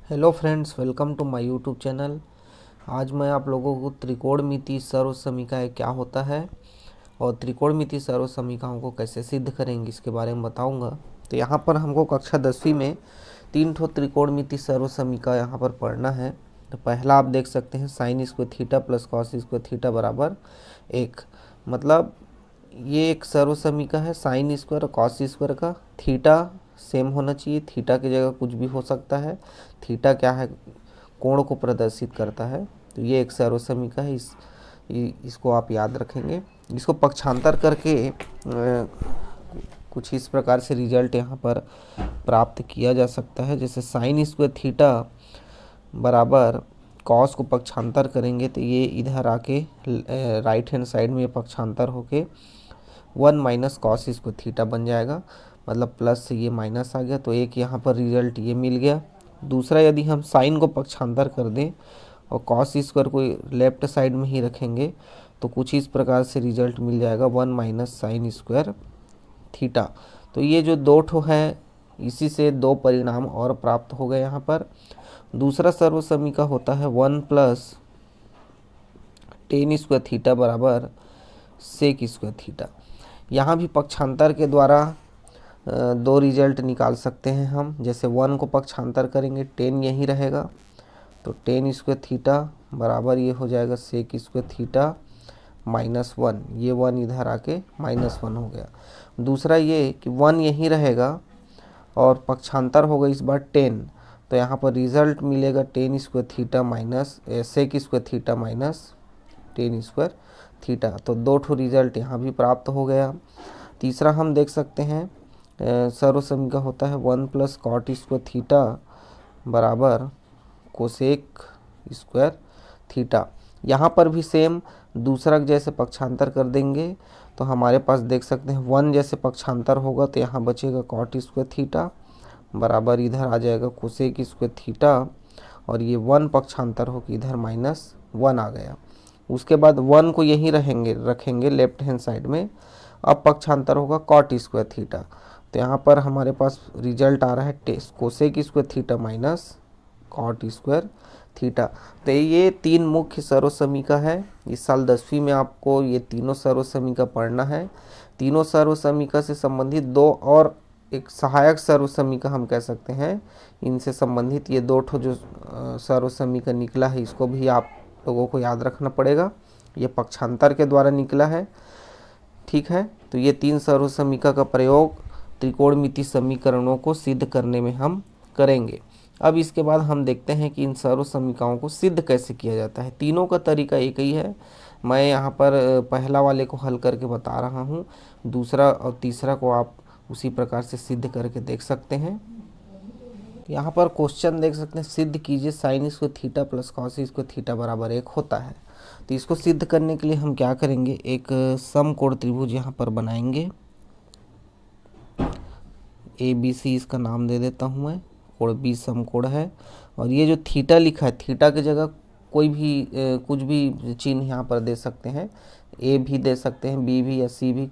Hello friends, welcome to my YouTube channel. आज मैं आप लोगों को त्रिकोणमितीय सर्व समीकरण क्या होता है और त्रिकोणमितीय सर्व समीकरणों को कैसे सिद्ध करेंगे इसके बारे में बताऊंगा। तो यहाँ पर हमको कक्षा 10वीं में 3 ठो त्रिकोणमितीय सर्व समीकरण यहाँ पर पढ़ना है। तो पहला आप देख सकते हैं sine square theta plus cos square theta बराबर 1। मतलब ये एक सर्व समीकरण है साइन स्क्वायर और कॉस स्क्वायर का। थीटा सेम होना चाहिए, थीटा की जगह कुछ भी हो सकता है। थीटा क्या है? कोण को प्रदर्शित करता है। तो ये एक सर्व समीकरण है, इसको आप याद रखेंगे। इसको पक्षांतर करके कुछ इस प्रकार से रिजल्ट यहाँ पर प्राप्त किया जा सकता है। जैसे साइन स्क्वायर थीटा बराबर कॉस को पक्षांतर करेंगे तो ये इधर आके राइट हैंड साइड में ये पक्षांतर होके 1 माइनस कॉस स्क्वायर थीटा बन जाएगा। मतलब प्लस से ये माइनस आ गया, तो एक यहाँ पर रिजल्ट ये मिल गया। दूसरा, यदि हम साइन को पक्षांतर कर दें और कॉस स्क्वायर को लेफ्ट साइड में ही रखेंगे तो कुछ इस प्रकार से रिजल्ट मिल जाएगा 1 माइनस साइन स्क्वायर थीटा। तो ये जो दो ठो है, इसी से दो परिणाम और प्राप्त हो गए यहाँ पर। दूसरा सर्व समीकरण होता है 1 प्लस टेन स्क्वायर थीटा बराबर सेक स्क्वायर थीटा। यहाँ भी पक्षांतर के द्वारा दो रिजल्ट निकाल सकते हैं हम। जैसे 1 को पक्षांतर करेंगे, टेन यहीं रहेगा, तो टेन स्क्वायर थीटा बराबर ये हो जाएगा सेक स्क्वायर थीटा माइनस 1। ये 1 इधर आके माइनस 1 हो गया। दूसरा ये कि 1 यहीं रहेगा और पक्षांतर होगा इस बार 10, तो यहाँ पर रिजल्ट मिलेगा ten square theta minus sec square theta minus ten square theta. तो दो ठो रिजल्ट यहाँ भी प्राप्त हो गया। तीसरा हम देख सकते हैं सर्व समीकरण होता है 1 प्लस कॉट स्क्वायर थीटा बराबर कोसेक स्क्वायर थीटा। यहाँ पर भी सेम दूसरा जैसे पक्षांतर कर देंगे तो हमारे पास देख सकते हैं 1 जैसे पक्षांतर होगा तो यहाँ बचेगा कॉट स्क्वायर थीटा बराबर इधर आ जाएगा कोसेक स्क्वायर थीटा, और ये 1 पक्षांतर हो कि इधर माइनस 1 आ गया। उसके बाद 1 को यहीं रखेंगे लेफ्ट हैंड साइड में। अब पक्षांतर होगा कॉट स्क्वायर थीटा, तो यहाँ पर हमारे पास रिजल्ट आ रहा है cosec square theta minus cot square theta. तो ये 3 मुख्य सर्व समीकरण है। इस साल 10वीं में आपको ये तीनों सर्व समीकरण पढ़ना है। तीनों सर्व समीकरण से संबंधित दो और एक सहायक सर्व समीकरण हम कह सकते हैं, इनसे संबंधित ये दो ठो जो सर्व समीकरण निकला है, इसको भी आप लोगों को याद रखना पड़ेगा। ये पक्षांतर के द्वारा निकला है, ठीक है। तो ये 3 सर्व समीकरण का प्रयोग त्रिकोणमितीय समीकरणों को सिद्ध करने में हम करेंगे। अब इसके बाद हम देखते हैं कि इन सर्व समीकरणों को सिद्ध कैसे किया जाता है। तीनों का तरीका एक ही है। मैं यहाँ पर पहला वाले को हल करके बता रहा हूँ, दूसरा और तीसरा को आप उसी प्रकार से सिद्ध करके देख सकते हैं। यहाँ पर क्वेश्चन देख सकते हैं, सिद्ध कीजिए sine square theta plus cos square theta बराबर 1 होता है। तो इसको सिद्ध करने के लिए हम क्या करेंगे, एक समकोण त्रिभुज यहाँ पर बनाएंगे। ए बी सी इसका नाम दे देता हूँ मैं, कोण बी समकोण है। और ये जो थीटा लिखा है, थीटा की जगह कोई भी कुछ भी चिन्ह यहाँ पर दे सकते हैं। ए भी दे सकते हैं, बी भी या सी भी,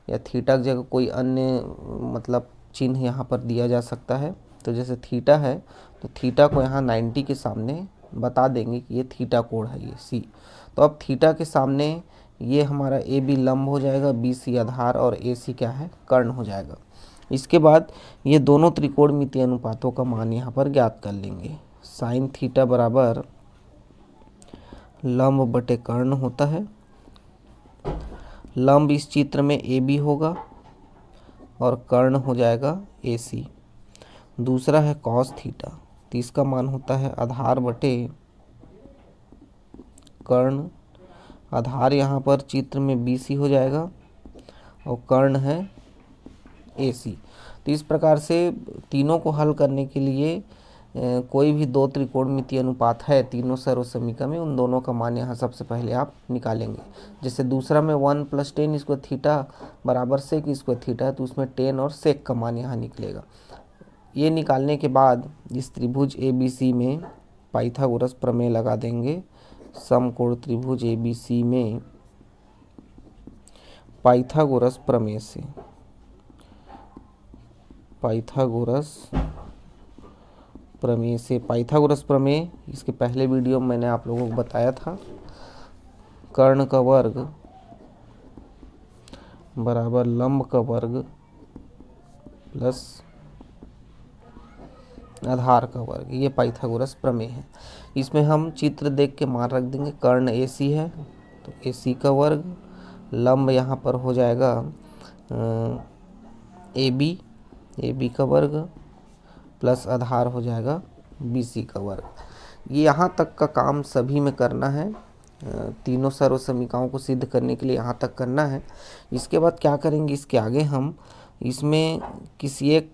या थीटा की जगह कोई अन्य मतलब चिन्ह यहाँ पर दिया जा सकता है। तो जैसे थीटा है तो थीटा को यहाँ 90 के सामने बता देंगे कि ये थीटा कोण है, ये सी। तो अब थीटा के सामने ये हमारा ए बी लंब हो जाएगा, बी सी आधार और ए सी क्या है, कर्ण हो जाएगा। इसके बाद ये दोनों त्रिकोणमितीय अनुपातों का मान यहाँ पर ज्ञात कर लेंगे। साइन थीटा बराबर लंब बटे कर्ण होता है। लंब इस चित्र में ए बी होगा और कर्ण हो जाएगा ए सी। दूसरा है कॉस थीटा, तो इसका मान होता है आधार बटे कर्ण। आधार यहाँ पर चित्र में बी सी हो जाएगा और कर्ण है ए सी। तो इस प्रकार से तीनों को हल करने के लिए कोई भी दो त्रिकोणमितीय अनुपात है तीनों सर्व समीकरण में, उन दोनों का मान यहाँ सबसे पहले आप निकालेंगे। जैसे दूसरा में 1 प्लस टेन स्क्वायर थीटा बराबर सेक स्क्वायर थीटा है, तो उसमें टेन और सेक का मान यहाँ निकलेगा। ये निकालने के बाद इस त्रिभुज ए बी सी में पाइथागोरस प्रमेय लगा देंगे। समकोण त्रिभुज ए बी सी में पाइथागोरस प्रमेय से प्रमेय से पाइथागोरस प्रमेय, इसके पहले वीडियो में मैंने आप लोगों को बताया था। कर्ण का वर्ग बराबर लंब का वर्ग प्लस आधार का वर्ग, ये पाइथागोरस प्रमेय है। इसमें हम चित्र देख के मान रख देंगे। कर्ण AC है तो AC का वर्ग, लंब यहाँ पर हो जाएगा AB का वर्ग प्लस आधार हो जाएगा BC का वर्ग। ये यहाँ तक का काम सभी में करना है, तीनों सर्व समीकरणों को सिद्ध करने के लिए यहाँ तक करना है। इसके बाद क्या करेंगे, इसके आगे हम इसमें किसी एक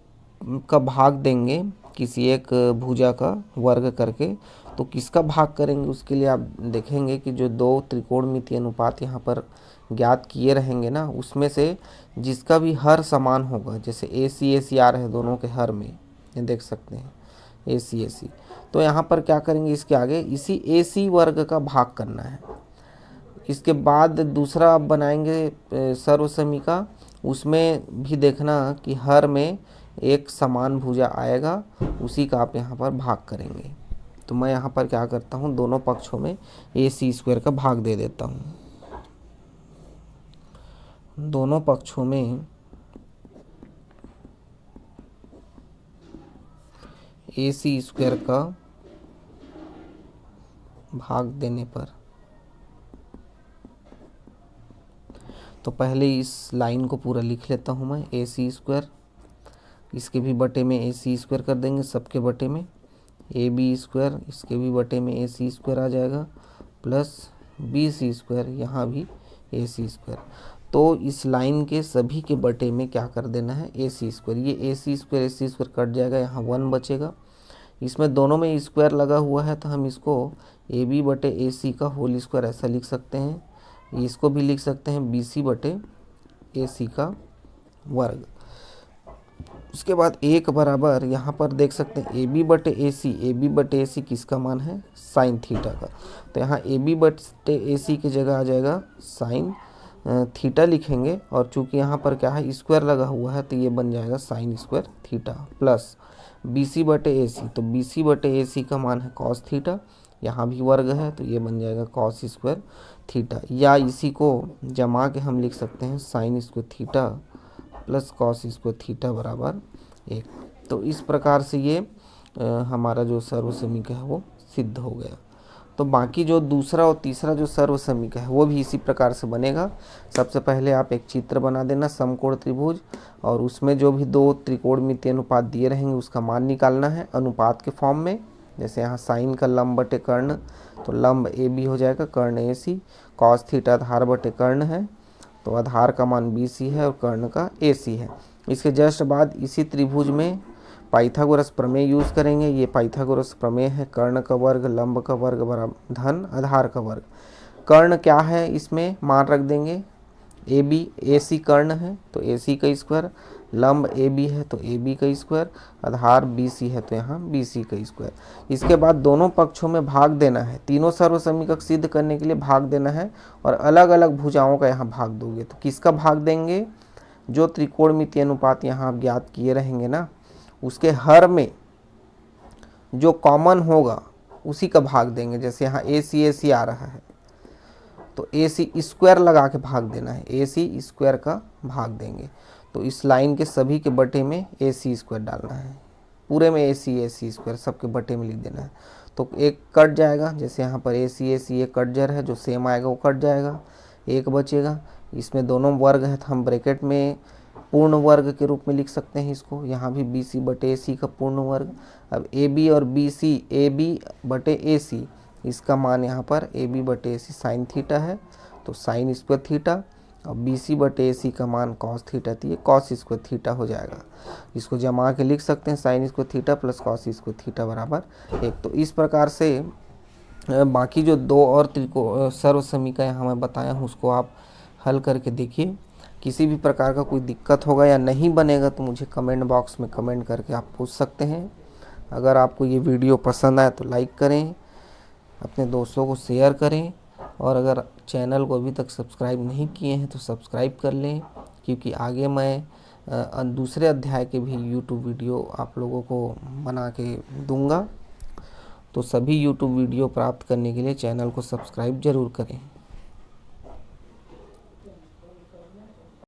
का भाग देंगे, किसी एक भुजा का वर्ग करके। तो किसका भाग करेंगे उसके लिए आप देखेंगे कि जो दो त्रिकोणमितीय अनुपात यहाँ पर ज्ञात किए रहेंगे ना, उसमें से जिसका भी हर समान होगा, जैसे AC आ रहे हैं दोनों के हर में, ये देख सकते हैं AC, तो यहाँ पर क्या करेंगे, इसके आगे इसी AC वर्ग का भाग करना है। इसके बाद दूसरा आप बनाएंगे सर्व समीकरण, उसमें भी देखना कि हर में एक समान भुजा आएगा, उसी का आप यहाँ पर भाग करेंगे। तो मैं यहाँ पर क्या करता हूँ, दोनों पक्षों में AC² का भाग दे देता हूँ। दोनों पक्षों में AC² का भाग देने पर, तो पहले इस लाइन को पूरा लिख लेता हूँ मैं। AC², इसके भी बटे में AC² कर देंगे, सबके बटे में AB², इसके भी बटे में AC² आ जाएगा, प्लस BC², यहाँ भी AC²। तो इस लाइन के सभी के बटे में क्या कर देना है, AC²। ये AC² कट जाएगा, यहाँ 1 बचेगा। इसमें दोनों में स्क्वायर लगा हुआ है तो हम इसको AB/AC का होल स्क्वायर ऐसा लिख सकते हैं। इसको भी लिख सकते हैं BC/AC का वर्ग। उसके बाद एक बराबर यहाँ पर देख सकते हैं AB/AC किसका मान है, साइन थीटा का। तो यहाँ AB/AC की जगह आ जाएगा साइन थीटा लिखेंगे, और चूंकि यहाँ पर क्या है स्क्वायर लगा हुआ है तो ये बन जाएगा sine square theta, plus BC/AC। तो BC/AC का मान है कॉस थीटा, यहाँ भी वर्ग है तो ये बन जाएगा कॉस स्क्वायर थीटा, या इसी को जमा के हम लिख सकते हैं sine square theta plus cos square theta बराबर 1। तो इस प्रकार से ये हमारा जो सर्व समीकरण है वो सिद्ध हो गया। तो बाकी जो दूसरा और तीसरा जो सर्व समीकरण है वो भी इसी प्रकार से बनेगा। सबसे पहले आप एक चित्र बना देना समकोण त्रिभुज, और उसमें जो भी दो त्रिकोणमितीय अनुपात दिए रहेंगे उसका मान निकालना है अनुपात के फॉर्म में। जैसे यहाँ साइन का लंब बटे कर्ण, तो लंब AB हो जाएगा कर्ण AC, कॉस थीटा आधार बटे कर्ण है तो आधार का मान BC है और कर्ण का AC है। इसके जस्ट बाद इसी त्रिभुज में पाइथागोरस प्रमेय यूज़ करेंगे। ये पाइथागोरस प्रमेय है, कर्ण का वर्ग लंब का वर्ग बराबर धन आधार का वर्ग। कर्ण क्या है, इसमें मान रख देंगे AC कर्ण है तो AC का स्क्वायर, लंब AB है तो AB का स्क्वायर, आधार BC है तो यहाँ BC का स्क्वायर। इसके बाद दोनों पक्षों में भाग देना है, तीनों सर्व समीकरण सिद्ध करने के लिए भाग देना है, और अलग अलग भुजाओं का यहाँ भाग दोगे। तो किसका भाग देंगे, जो त्रिकोणमितीय अनुपात यहाँ आप ज्ञात किए रहेंगे ना, उसके हर में जो कॉमन होगा उसी का भाग देंगे। जैसे यहाँ AC आ रहा है तो AC स्क्वायर लगा के भाग देना है, AC स्क्वायर का भाग देंगे। तो इस लाइन के सभी के बटे में AC स्क्वायर डालना है, पूरे में AC स्क्वायर सबके बटे में लिख देना है। तो एक कट जाएगा, जैसे यहाँ पर AC एक कट जा रहा है, जो सेम आएगा वो कट जाएगा, एक बचेगा। इसमें दोनों वर्ग है तो हम ब्रैकेट में पूर्ण वर्ग के रूप में लिख सकते हैं इसको, यहाँ भी BC/AC का पूर्ण वर्ग। अब AB और BC, AB/AC, इसका मान यहाँ पर AB/AC साइन थीटा है तो साइन स्क्वायर थीटा, और BC/AC का मान कॉस थीटा, तो ये कॉस स्क्वायर थीटा हो जाएगा। इसको जमा के लिख सकते हैं sine square theta plus cos square theta बराबर 1। तो इस प्रकार से बाकी जो दो और सर्व समीकरण यहाँ मैं बताया हूँ उसको आप हल करके देखिए। किसी भी प्रकार का कोई दिक्कत होगा या नहीं बनेगा तो मुझे कमेंट बॉक्स में कमेंट करके आप पूछ सकते हैं। अगर आपको ये वीडियो पसंद आए तो लाइक करें, अपने दोस्तों को शेयर करें, और अगर चैनल को अभी तक सब्सक्राइब नहीं किए हैं तो सब्सक्राइब कर लें, क्योंकि आगे मैं दूसरे अध्याय के भी यूट्यूब वीडियो आप लोगों को बना के दूंगा। तो सभी यूट्यूब वीडियो प्राप्त करने के लिए चैनल को सब्सक्राइब ज़रूर करें।